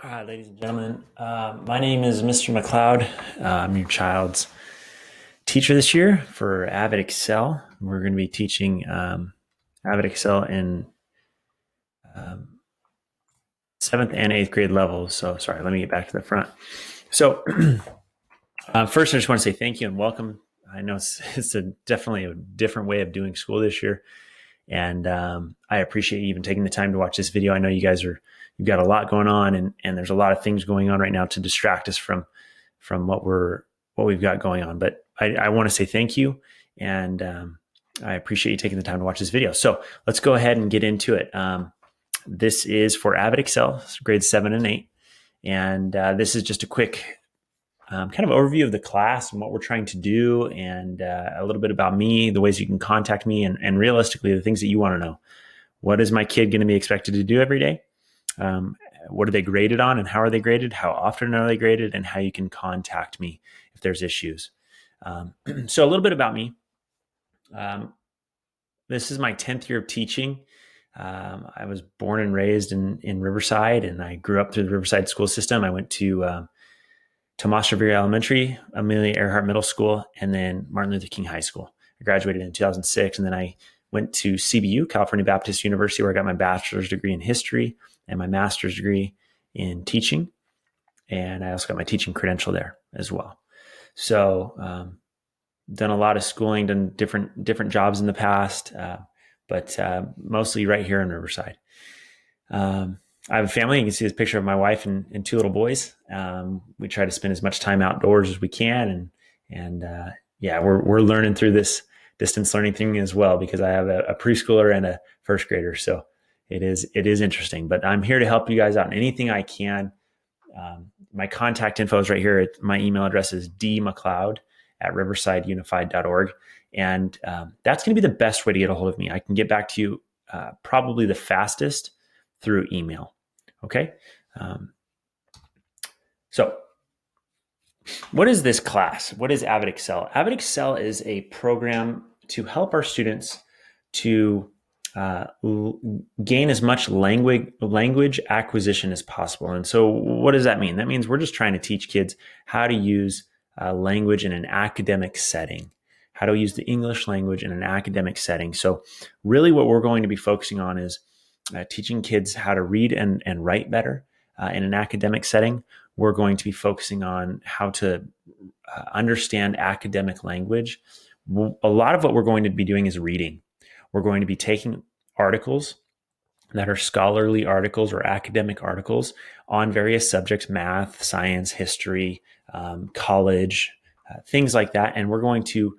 All right, ladies and gentlemen, my name is Mr. McLeod. I'm your child's teacher this year for AVID Excel. We're going to be teaching AVID Excel in um, 7th and 8th grade levels. So sorry, let me get back to the front. So first, I just want to say thank you and welcome. I know it's definitely a different way of doing school this year. And I appreciate you even taking the time to watch this video. I know you've got a lot going on, and there's a lot of things going on right now to distract us from what we've got going on. But I want to say thank you, and I appreciate you taking the time to watch this video. So let's go ahead and get into it. This is for AVID Excel, grades 7 and 8, and this is just a quick kind of overview of the class and what we're trying to do, and a little bit about me, the ways you can contact me, and realistically, the things that you want to know. What is my kid going to be expected to do every day? What are they graded on, and how are they graded? How often are they graded? And how you can contact me if there's issues. So a little bit about me. This is my 10th year of teaching. I was born and raised in Riverside, and I grew up through the Riverside school system. I went to Tomas Rivera Elementary, Amelia Earhart Middle School, and then Martin Luther King High School. I graduated in 2006, and then I went to CBU, California Baptist University, where I got my bachelor's degree in history and my master's degree in teaching. And I also got my teaching credential there as well. So done a lot of schooling, done different jobs in the past, but mostly right here in Riverside. I have a family. You can see this picture of my wife and two little boys. We try to spend as much time outdoors as we can, and we're learning through this distance learning thing as well, because I have a preschooler and a first grader. So it is interesting, but I'm here to help you guys out in anything I can. My contact info is right here. My email address is dmcleod@riversideunified.org. And that's going to be the best way to get a hold of me. I can get back to you probably the fastest through email. Okay. So what is this class? What is AVID Excel? AVID Excel is a program to help our students to gain as much language acquisition as possible. And so what does that mean? That means we're just trying to teach kids how to use language in an academic setting, how to use the English language in an academic setting. So really what we're going to be focusing on is teaching kids how to read and write better in an academic setting. We're going to be focusing on how to understand academic language. A lot of what we're going to be doing is reading. We're going to be taking articles that are scholarly articles or academic articles on various subjects, math, science, history, college, things like that. And we're going to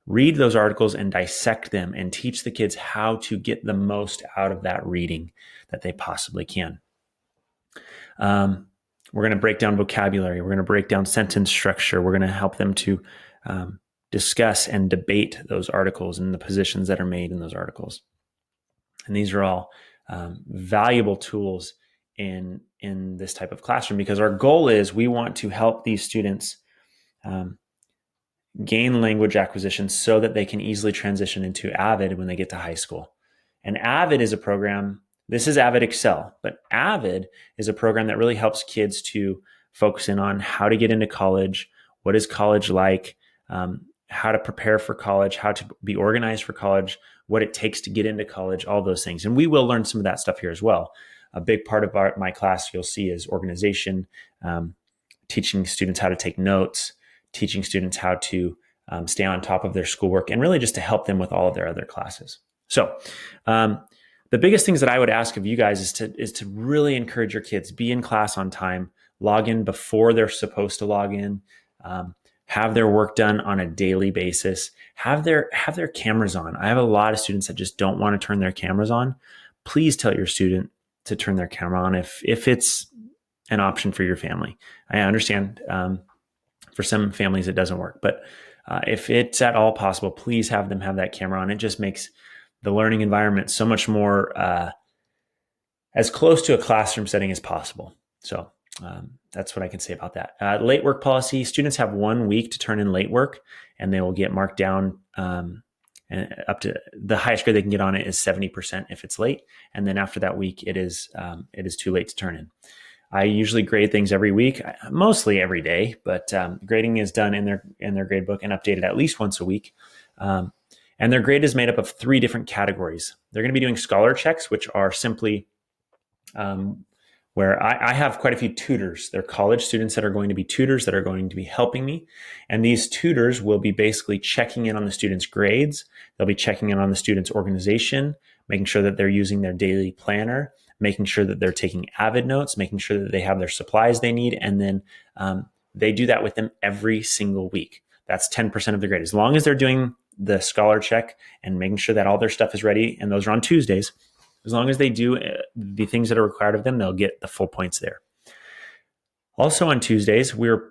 read those articles and dissect them and teach the kids how to get the most out of that reading that they possibly can. We're going to break down vocabulary. We're going to break down sentence structure. We're going to help them to discuss and debate those articles and the positions that are made in those articles. And these are all valuable tools in this type of classroom, because our goal is we want to help these students gain language acquisition so that they can easily transition into AVID when they get to high school. And AVID is a program, this is AVID Excel, but AVID is a program that really helps kids to focus in on how to get into college, what is college like, how to prepare for college, how to be organized for college, what it takes to get into college, all those things. And we will learn some of that stuff here as well. A big part of my class you'll see is organization, teaching students how to take notes, teaching students how to stay on top of their schoolwork, and really just to help them with all of their other classes. So the biggest things that I would ask of you guys is to really encourage your kids, be in class on time, log in before they're supposed to log in, have their work done on a daily basis, have their cameras on. I have a lot of students that just don't want to turn their cameras on. Please tell your student to turn their camera on if it's an option for your family. I understand for some families it doesn't work, but if it's at all possible, please have them have that camera on. It just makes the learning environment so much more as close to a classroom setting as possible. So that's what I can say about that. Late work policy, students have 1 week to turn in late work, and they will get marked down and up to the highest grade they can get on it is 70% if it's late. And then after that week, it is too late to turn in. I usually grade things every week, mostly every day, but grading is done in their grade book and updated at least once a week. And their grade is made up of 3 different categories. They're going to be doing scholar checks, which are simply where I have quite a few tutors. They're college students that are going to be tutors that are going to be helping me. And these tutors will be basically checking in on the students' grades. They'll be checking in on the students' organization, making sure that they're using their daily planner, making sure that they're taking AVID notes, making sure that they have their supplies they need. And then they do that with them every single week. That's 10% of the grade. As long as they're doing the scholar check and making sure that all their stuff is ready, and those are on Tuesdays, as long as they do the things that are required of them, they'll get the full points there. Also on Tuesdays, we're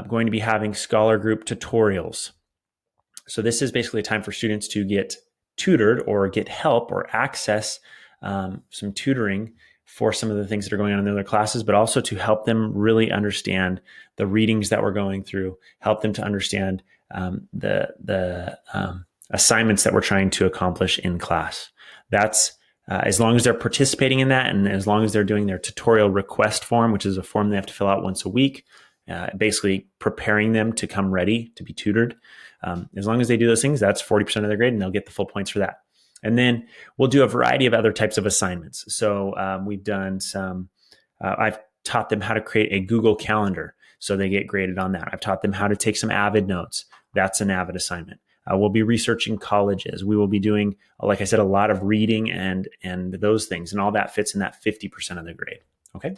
going to be having scholar group tutorials. So this is basically a time for students to get tutored or get help or access some tutoring for some of the things that are going on in their classes, but also to help them really understand the readings that we're going through, help them to understand the assignments that we're trying to accomplish in class. That's as long as they're participating in that, and as long as they're doing their tutorial request form, which is a form they have to fill out once a week, basically preparing them to come ready to be tutored. As long as they do those things, that's 40% of their grade, and they'll get the full points for that. And then we'll do a variety of other types of assignments. So we've done some, I've taught them how to create a Google Calendar, so they get graded on that. I've taught them how to take some AVID notes. That's an AVID assignment. We'll be researching colleges. We will be doing, like I said, a lot of reading and those things, and all that fits in that 50% of the grade. Okay.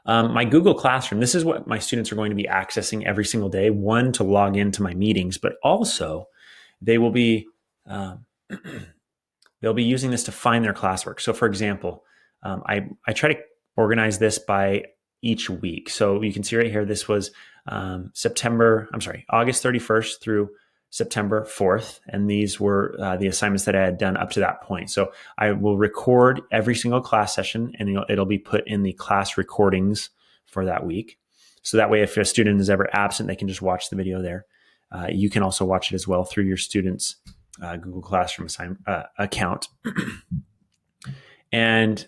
My Google Classroom, this is what my students are going to be accessing every single day. One, to log into my meetings, but also they will be they'll be using this to find their classwork. So for example, I try to organize this by each week. So you can see right here, this was August 31st through September 4th. And these were the assignments that I had done up to that point. So I will record every single class session, and it'll be put in the class recordings for that week. So that way, if a student is ever absent, they can just watch the video there. You can also watch it as well through your student's Google Classroom account. And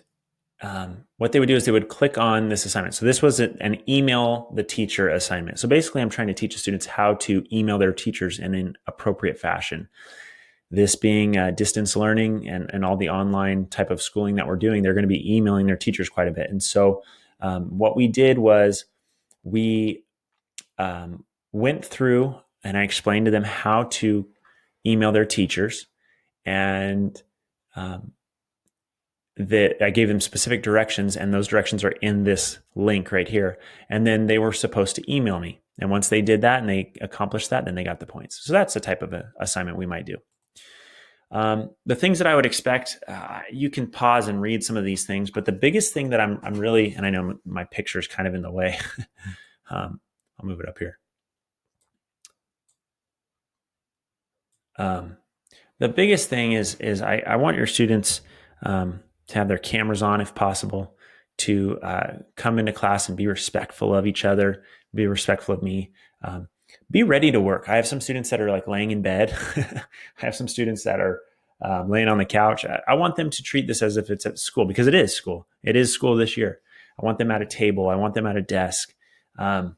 what they would do is they would click on this assignment. So this was an email the teacher assignment. So basically, I'm trying to teach the students how to email their teachers in an appropriate fashion. This being distance learning and all the online type of schooling that we're doing, they're going to be emailing their teachers quite a bit. And so what we did was we went through and I explained to them how to email their teachers, and that I gave them specific directions, and those directions are in this link right here. And then they were supposed to email me. And once they did that and they accomplished that, then they got the points. So that's the type of assignment we might do. The things that I would expect, you can pause and read some of these things, but the biggest thing that I'm really, and I know my picture is kind of in the way. I'll move it up here. The biggest thing is I want your students to have their cameras on if possible, to come into class and be respectful of each other, be respectful of me, be ready to work. I have some students that are like laying in bed. I have some students that are laying on the couch. I want them to treat this as if it's at school, because it is school. It is school this year. I want them at a table. I want them at a desk. I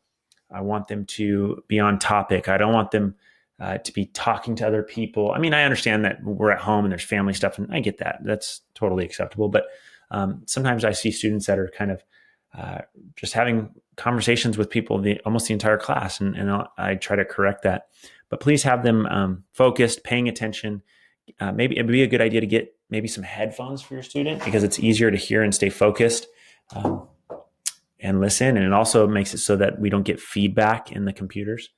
want them to be on topic. I don't want them to be talking to other people. I mean, I understand that we're at home and there's family stuff, and I get that. That's totally acceptable. But sometimes I see students that are kind of just having conversations with people almost the entire class, and I try to correct that. But please have them focused, paying attention. Maybe it'd be a good idea to get maybe some headphones for your student, because it's easier to hear and stay focused and listen. And it also makes it so that we don't get feedback in the computers.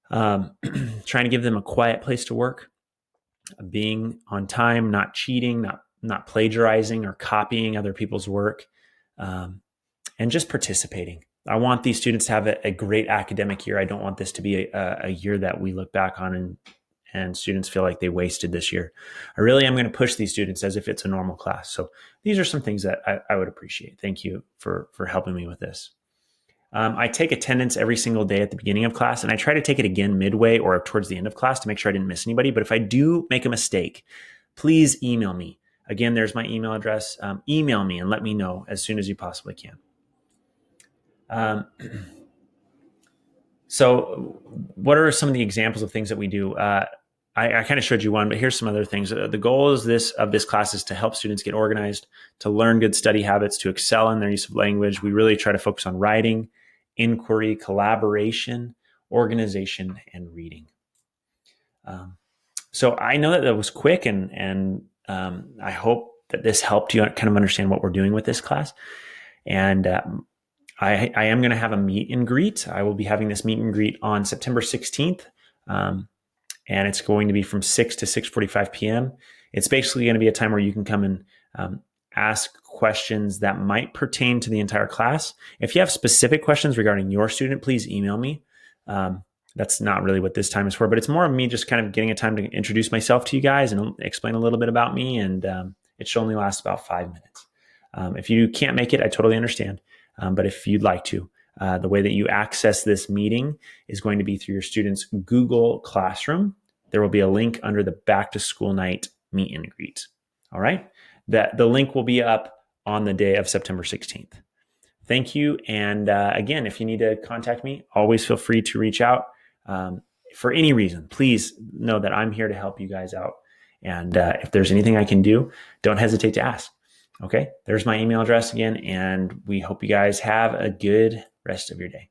Trying to give them a quiet place to work, being on time, not cheating, not plagiarizing or copying other people's work, and just participating. I want these students to have a great academic year. I don't want this to be a year that we look back on and students feel like they wasted this year. I really am going to push these students as if it's a normal class. So these are some things that I would appreciate. Thank you for helping me with this. I take attendance every single day at the beginning of class, and I try to take it again midway or towards the end of class to make sure I didn't miss anybody. But if I do make a mistake, please email me. Again, there's my email address. Email me and let me know as soon as you possibly can. So what are some of the examples of things that we do? I kind of showed you one, but here's some other things. The goal of this class is to help students get organized, to learn good study habits, to excel in their use of language. We really try to focus on writing, inquiry, collaboration, organization, and reading. So I know that was quick, and I hope that this helped you kind of understand what we're doing with this class. And I am going to have a meet and greet. I will be having this meet and greet on September 16th. And it's going to be from 6 to 6:45 p.m. It's basically going to be a time where you can come and ask questions that might pertain to the entire class. If you have specific questions regarding your student, please email me. That's not really what this time is for, but it's more of me just kind of getting a time to introduce myself to you guys and explain a little bit about me. And it should only last about 5 minutes. If you can't make it, I totally understand. But if you'd like to, the way that you access this meeting is going to be through your student's Google Classroom. There will be a link under the Back to School Night meet and greet. All right. The link will be up on the day of September 16th. Thank you. And again, if you need to contact me, always feel free to reach out. For any reason, please know that I'm here to help you guys out. And if there's anything I can do, don't hesitate to ask. Okay, there's my email address again, and we hope you guys have a good rest of your day.